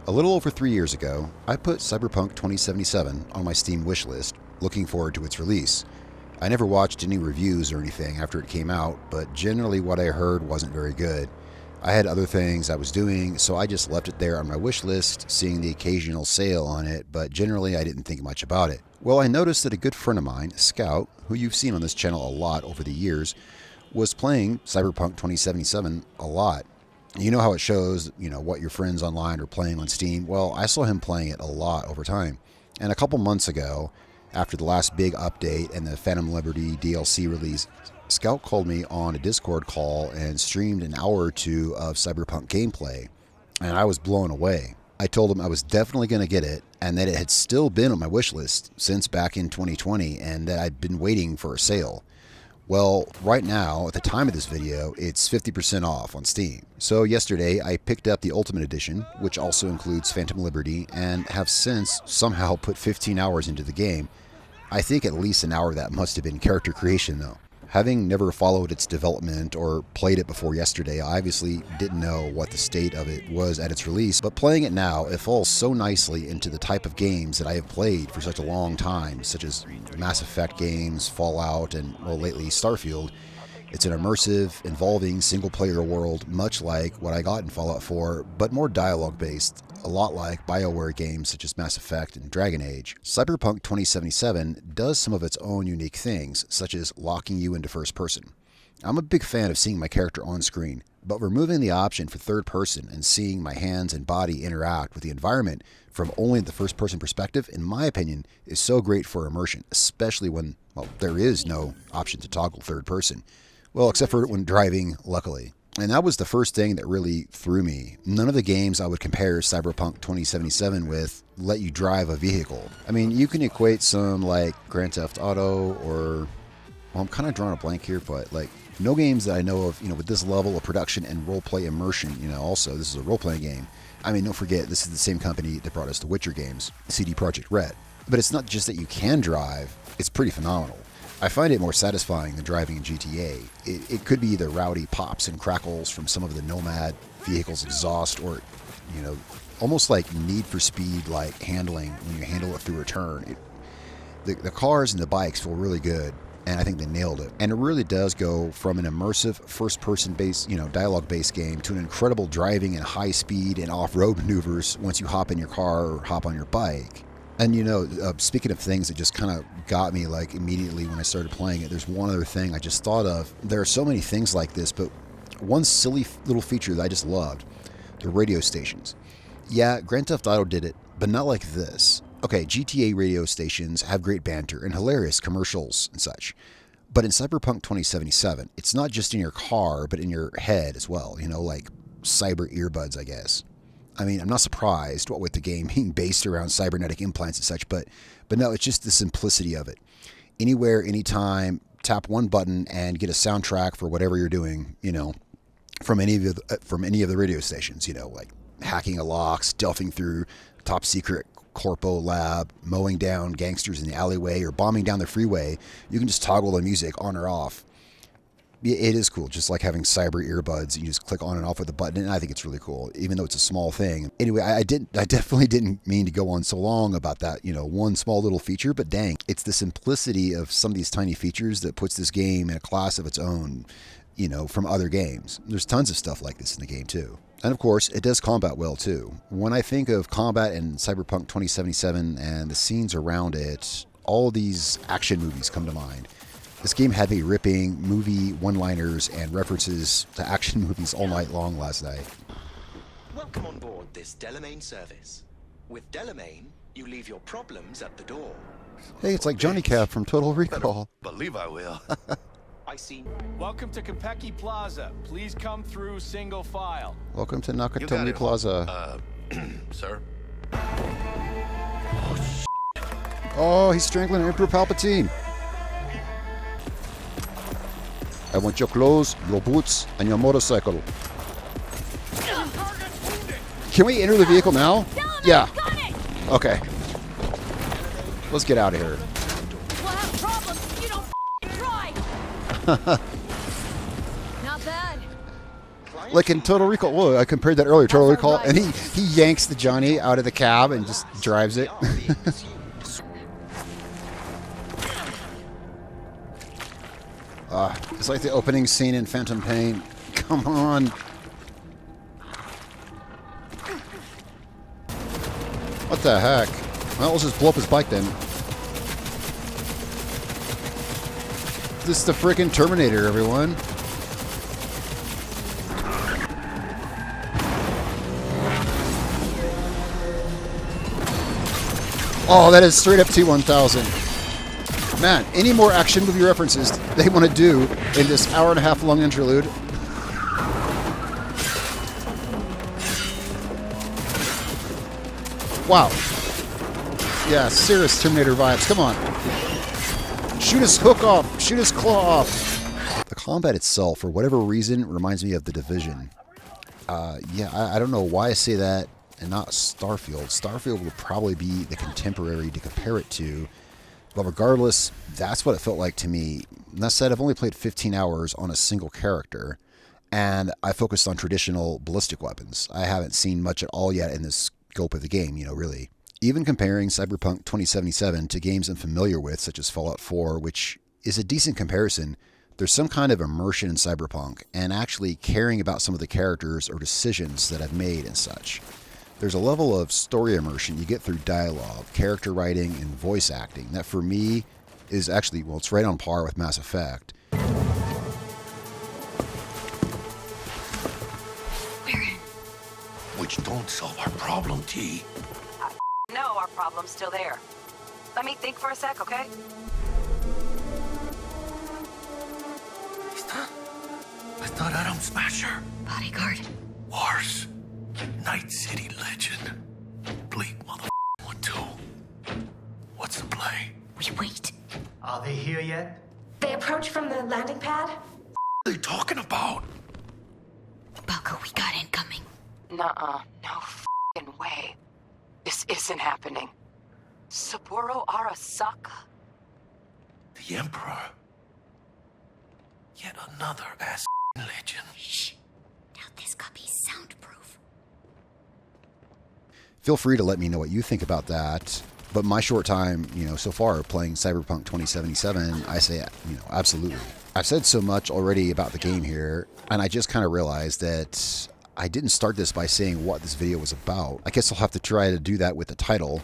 A little over 3 years ago, I put Cyberpunk 2077 on my Steam wishlist, looking forward to its release. I never watched any reviews or anything after it came out, but generally what I heard wasn't very good. I had other things I was doing, so I just left it there on my wish list, seeing the occasional sale on it, but generally I didn't think much about it. Well, I noticed that a good friend of mine, Scout, who you've seen on this channel a lot over the years, was playing Cyberpunk 2077 a lot. You know how it shows, what your friends online are playing on Steam? Well, I saw him playing it a lot over time. And a couple months ago, after the last big update and the Phantom Liberty DLC release, Scout called me on a Discord call and streamed an hour or two of Cyberpunk gameplay, and I was blown away. I told him I was definitely going to get it, and that it had still been on my wish list since back in 2020, and that I'd been waiting for a sale. Well, right now, at the time of this video, it's 50% off on Steam. So yesterday, I picked up the Ultimate Edition, which also includes Phantom Liberty, and have since somehow put 15 hours into the game. I think at least an hour of that must have been character creation, though. Having never followed its development or played it before yesterday, I obviously didn't know what the state of it was at its release, but playing it now, it falls so nicely into the type of games that I have played for such a long time, such as Mass Effect games, Fallout, and, well, lately Starfield. It's an immersive, involving single-player world, much like what I got in Fallout 4, but more dialogue-based, a lot like BioWare games such as Mass Effect and Dragon Age. Cyberpunk 2077 does some of its own unique things, such as locking you into first person. I'm a big fan of seeing my character on screen, but removing the option for third person and seeing my hands and body interact with the environment from only the first person perspective, in my opinion, is so great for immersion, especially when, well, there is no option to toggle third person. Well, except for when driving, luckily. And that was the first thing that really threw me. None of the games I would compare Cyberpunk 2077 with let you drive a vehicle. I mean, you can equate some like Grand Theft Auto or, well, I'm kind of drawing a blank here, but like no games that I know of, with this level of production and roleplay immersion, also this is a role-playing game. I mean, don't forget, this is the same company that brought us the Witcher games, CD Projekt Red. But it's not just that you can drive, it's pretty phenomenal. I find it more satisfying than driving in GTA. It could be the rowdy pops and crackles from some of the Nomad vehicles' exhaust, or, almost like Need for Speed like handling when you handle it through a turn. The cars and the bikes feel really good, and I think they nailed it. And it really does go from an immersive first-person based, dialogue-based game to an incredible driving and high speed and off-road maneuvers once you hop in your car or hop on your bike. And speaking of things that just kind of got me like immediately when I started playing it, there's one other thing I just thought of. There are so many things like this, but one silly little feature that I just loved, the radio stations. Yeah, Grand Theft Auto did it, but not like this. Okay, GTA radio stations have great banter and hilarious commercials and such. But in Cyberpunk 2077, it's not just in your car, but in your head as well, like cyber earbuds, I guess. I mean, I'm not surprised, what with the game being based around cybernetic implants and such, but no, it's just the simplicity of it. Anywhere, anytime, tap one button and get a soundtrack for whatever you're doing, from any of the radio stations, like hacking a lock, stealthing through top secret corpo lab, mowing down gangsters in the alleyway, or bombing down the freeway. You can just toggle the music on or off. It is cool, just like having cyber earbuds. You just click on and off with a button, and I think it's really cool, even though it's a small thing. Anyway, I definitely didn't mean to go on so long about that, one small little feature, but dang, it's the simplicity of some of these tiny features that puts this game in a class of its own, from other games. There's tons of stuff like this in the game, too. And of course, it does combat well, too. When I think of combat in Cyberpunk 2077 and the scenes around it, all these action movies come to mind. This game had me ripping movie one-liners and references to action movies all night long last night. Welcome on board this Delamain service. With Delamain, you leave your problems at the door. Hey, it's like Johnny Cab from Total Recall. Believe I will. I see. Welcome to Konpeki Plaza. Please come through single file. Welcome to Nakatomi Plaza. Sir? Oh, he's strangling Emperor Palpatine. I want your clothes, your boots, and your motorcycle. Can we enter the vehicle now? Yeah. Okay. Let's get out of here. We'll have problems if you don't try. Not bad. Like in Total Recall. Whoa, I compared that earlier, Total Recall, and he yanks the Johnny out of the cab and just drives it. It's like the opening scene in Phantom Pain. Come on. What the heck? Well, let's just blow up his bike then. This is the freaking Terminator, everyone. Oh, that is straight up T-1000. Man, any more action movie references they want to do in this hour-and-a-half long interlude? Wow. Yeah, serious Terminator vibes. Come on. Shoot his hook off. Shoot his claw off. The combat itself, for whatever reason, reminds me of The Division. Yeah, I don't know why I say that and not Starfield. Starfield would probably be the contemporary to compare it to. But regardless, that's what it felt like to me. And that said, I've only played 15 hours on a single character, and I focused on traditional ballistic weapons. I haven't seen much at all yet in the scope of the game, really. Even comparing Cyberpunk 2077 to games I'm familiar with, such as Fallout 4, which is a decent comparison, there's some kind of immersion in Cyberpunk and actually caring about some of the characters or decisions that I've made and such. There's a level of story immersion you get through dialogue, character writing, and voice acting that for me is actually, well, it's right on par with Mass Effect. We're in. Which don't solve our problem, T. No, our problem's still there. Let me think for a sec, okay? I thought Atom Smasher. Bodyguard. Wars. Night City Legend. Bleak mother one too. What's the play? We wait. Are they here yet? They approach from the landing pad? What are they talking about? Balco, we got incoming. Nuh-uh. No f***ing way. This isn't happening. Saburo Arasaka? The Emperor. Yet another ass legend. Shh. Now this copy's soundproof. Feel free to let me know what you think about that. But my short time, so far playing Cyberpunk 2077, I say, absolutely. I've said so much already about the game here, and I just kind of realized that I didn't start this by saying what this video was about. I guess I'll have to try to do that with the title.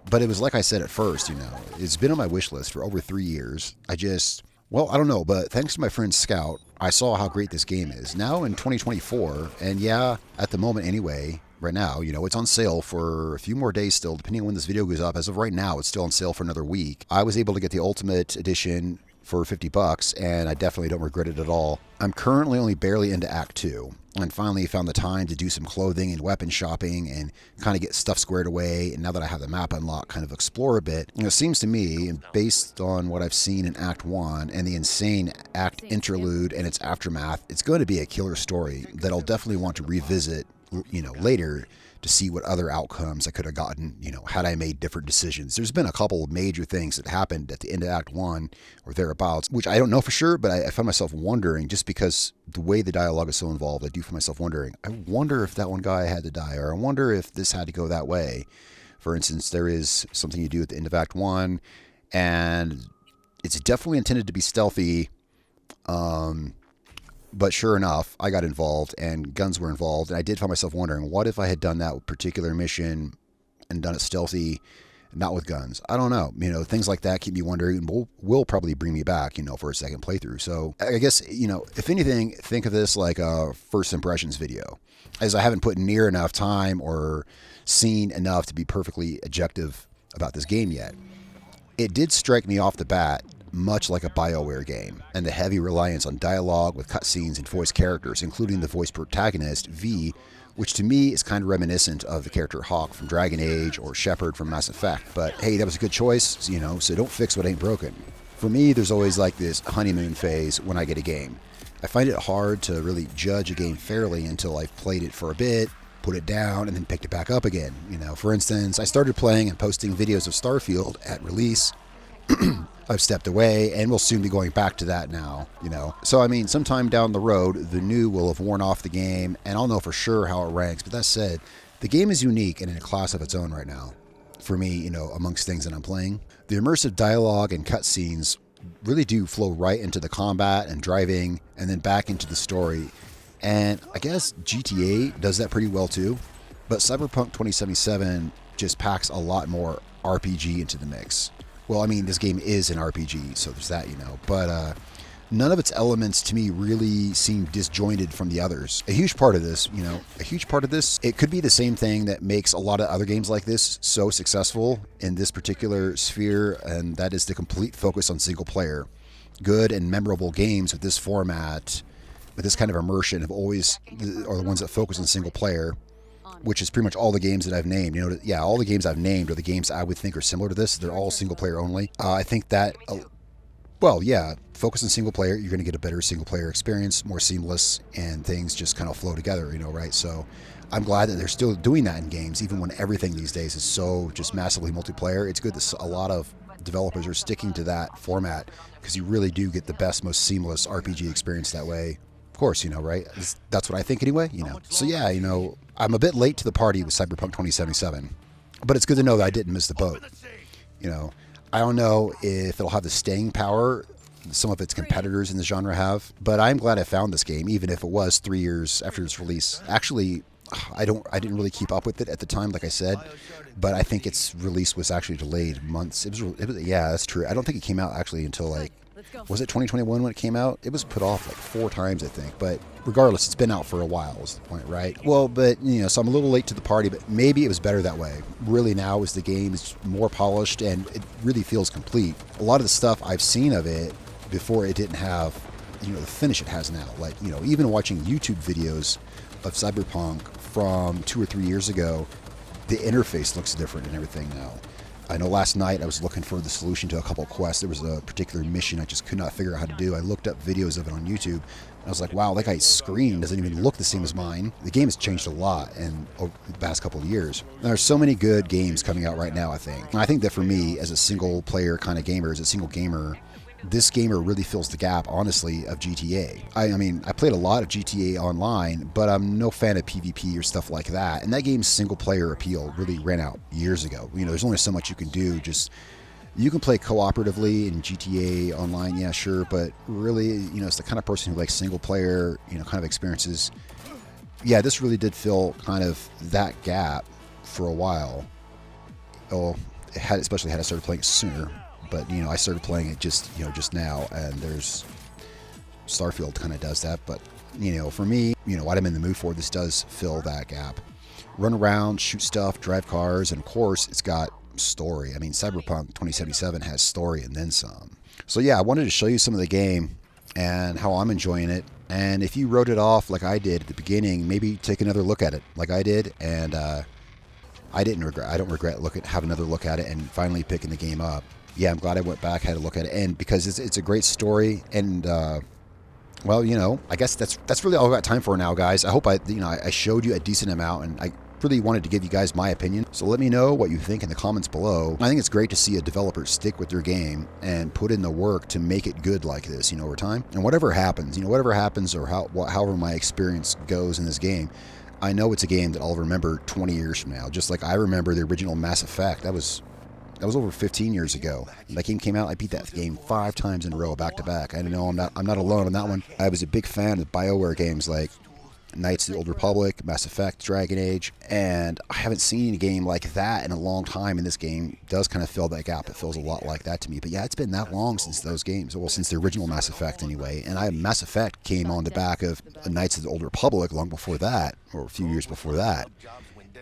But it was like I said at first, it's been on my wish list for over 3 years. I don't know, but thanks to my friend Scout, I saw how great this game is. Now in 2024, and yeah, at the moment anyway, right now, it's on sale for a few more days still, depending on when this video goes up. As of right now, it's still on sale for another week. I was able to get the Ultimate Edition for $50, and I definitely don't regret it at all. I'm currently only barely into Act 2, and finally found the time to do some clothing and weapon shopping and kind of get stuff squared away, and now that I have the map unlocked, kind of explore a bit. It seems to me, and based on what I've seen in Act 1 and the insane Act interlude and its aftermath, it's going to be a killer story that I'll definitely want to revisit later to see what other outcomes I could have gotten, had I made different decisions. There's been a couple of major things that happened at the end of Act 1 or thereabouts, which I don't know for sure, but I found myself wondering, just because the way the dialogue is so involved, I do find myself wondering, I wonder if that one guy had to die, or I wonder if this had to go that way. For instance, there is something you do at the end of Act 1, and it's definitely intended to be stealthy, but sure enough, I got involved and guns were involved. And I did find myself wondering, what if I had done that particular mission and done it stealthy, not with guns? I don't know. Things like that keep me wondering and will probably bring me back, for a second playthrough. So I guess, if anything, think of this like a first impressions video, as I haven't put near enough time or seen enough to be perfectly objective about this game yet. It did strike me off the bat much like a BioWare game, and the heavy reliance on dialogue with cutscenes and voice characters, including the voice protagonist, V, which to me is kind of reminiscent of the character Hawk from Dragon Age or Shepard from Mass Effect. But hey, that was a good choice, so don't fix what ain't broken. For me, there's always like this honeymoon phase when I get a game. I find it hard to really judge a game fairly until I've played it for a bit, put it down, and then picked it back up again. For instance, I started playing and posting videos of Starfield at release, I've stepped away, and we'll soon be going back to that now, you know. So, I mean, sometime down the road, the new will have worn off the game, and I'll know for sure how it ranks. But that said, the game is unique and in a class of its own right now. For me, you know, amongst things that I'm playing. The immersive dialogue and cutscenes really do flow right into the combat and driving, and then back into the story. And I guess GTA does that pretty well too. But Cyberpunk 2077 just packs a lot more RPG into the mix. Well, I mean, this game is an RPG, so there's that, you know. But none of its elements to me really seem disjointed from the others. A huge part of this, you know, it could be the same thing that makes a lot of other games like this so successful in this particular sphere, and that is the complete focus on single player. Good and memorable games with this format, with this kind of immersion, are the ones that focus on single player, which is pretty much all the games that I've named. You know, yeah, all the games I've named are the games I would think are similar to this. They're all single player only. I think that, well, yeah, focus on single player, you're going to get a better single player experience, more seamless, and things just kind of flow together, you know, right? So I'm glad that they're still doing that in games, even when everything these days is so just massively multiplayer. It's good that a lot of developers are sticking to that format, because you really do get the best, most seamless RPG experience that way. Of course, you know, right? That's what I think anyway, you know. So yeah, you know, I'm a bit late to the party with Cyberpunk 2077, but it's good to know that I didn't miss the boat. You know, I don't know if it'll have the staying power some of its competitors in the genre have, but I'm glad I found this game, even if it was 3 years after its release. Actually, I didn't really keep up with it at the time, like I said, but I think its release was actually delayed months. It was yeah, that's true. I don't think it came out actually until like, was it 2021 when it came out? It was put off like 4 times, I think. But regardless, it's been out for a while, is the point, right? Well, but, you know, so I'm a little late to the party, but maybe it was better that way. Really now, as the game is more polished and it really feels complete. A lot of the stuff I've seen of it before, it didn't have, you know, the finish it has now. Like, you know, even watching YouTube videos of Cyberpunk from 2 or 3 years ago, the interface looks different and everything now. I know last night I was looking for the solution to a couple of quests. There was a particular mission I just could not figure out how to do. I looked up videos of it on YouTube, and I was like, wow, that guy's screen doesn't even look the same as mine. The game has changed a lot over the past couple of years. There are so many good games coming out right now, I think. And I think that for me, as a single player kind of gamer, as a single gamer, this gamer really fills the gap, honestly, of GTA. I mean, I played a lot of GTA Online, but I'm no fan of PvP or stuff like that. And that game's single-player appeal really ran out years ago. You know, there's only so much you can do. Just, you can play cooperatively in GTA Online, yeah, sure, but really, you know, it's the kind of person who likes single-player, you know, kind of experiences. Yeah, this really did fill kind of that gap for a while. Oh, especially had I started playing it sooner. But, you know, I started playing it just now, and there's Starfield kind of does that. But, you know, for me, you know, what I'm in the mood for, this does fill that gap. Run around, shoot stuff, drive cars, and of course, it's got story. I mean, Cyberpunk 2077 has story and then some. So yeah, I wanted to show you some of the game and how I'm enjoying it. And if you wrote it off like I did at the beginning, maybe take another look at it like I did. And I don't regret having another look at it and finally picking the game up. Yeah, I'm glad I went back, had a look at it, and because it's a great story, and well, you know, I guess that's really all I've got time for now, guys. I hope I showed you a decent amount, and I really wanted to give you guys my opinion. So let me know what you think in the comments below. I think it's great to see a developer stick with their game and put in the work to make it good like this, you know, over time. And whatever happens, or however my experience goes in this game, I know it's a game that I'll remember 20 years from now, just like I remember the original Mass Effect. That was over 15 years ago. When that game came out, I beat that game 5 times in a row, back to back. I know I'm not alone on that one. I was a big fan of BioWare games like Knights of the Old Republic, Mass Effect, Dragon Age, and I haven't seen a game like that in a long time, and this game does kind of fill that gap. It feels a lot like that to me. But yeah, it's been that long since those games, well, since the original Mass Effect anyway, and Mass Effect came on the back of Knights of the Old Republic long before that, or a few years before that,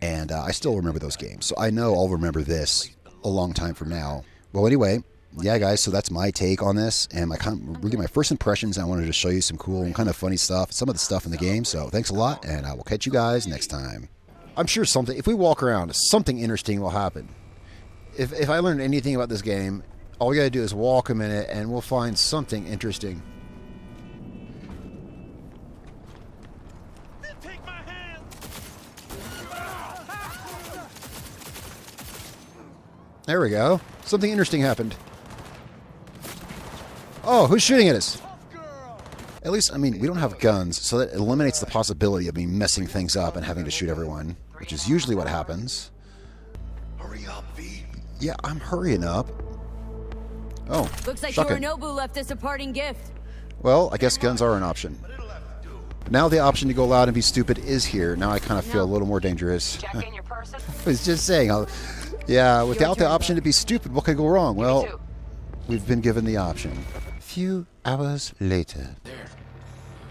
and I still remember those games. So I know I'll remember this a long time from now. Well, anyway, yeah, guys, so that's my take on this, and my first impressions. I wanted to show you some cool and kind of funny stuff, some of the stuff in the game. So thanks a lot, and I will catch you guys next time. I'm sure if we walk around, something interesting will happen. If I learned anything about this game, all we gotta do is walk a minute, and we'll find something interesting. There we go. Something interesting happened. Oh, who's shooting at us? At least, I mean, we don't have guns, so that eliminates the possibility of me messing things up and having to shoot everyone, which is usually what happens. Hurry up, V. Yeah, I'm hurrying up. Oh, Looks like shocking. Yorinobu left us a parting gift. Well, I guess guns are an option. Now the option to go loud and be stupid is here. Now I kind of feel a little more dangerous. Check in your person. I was just saying, yeah, without the option to be stupid, what could go wrong? Well, we've been given the option. A few hours later.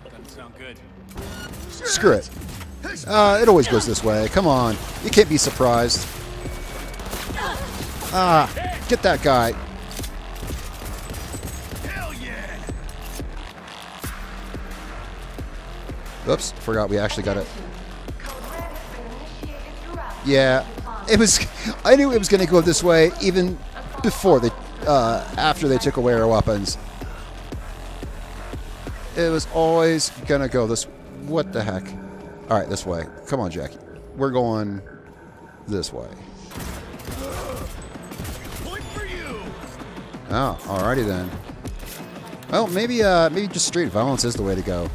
Doesn't sound good. Screw it. It always goes this way. Come on. You can't be surprised. Get that guy. Hell yeah! Oops, forgot we actually got it. Yeah, it was. I knew it was going to go this way even before they, after they took away our weapons. It was always going to go this. What the heck? All right, this way. Come on, Jackie. We're going this way. Point for you! Oh, alrighty then. Well, maybe just straight violence is the way to go.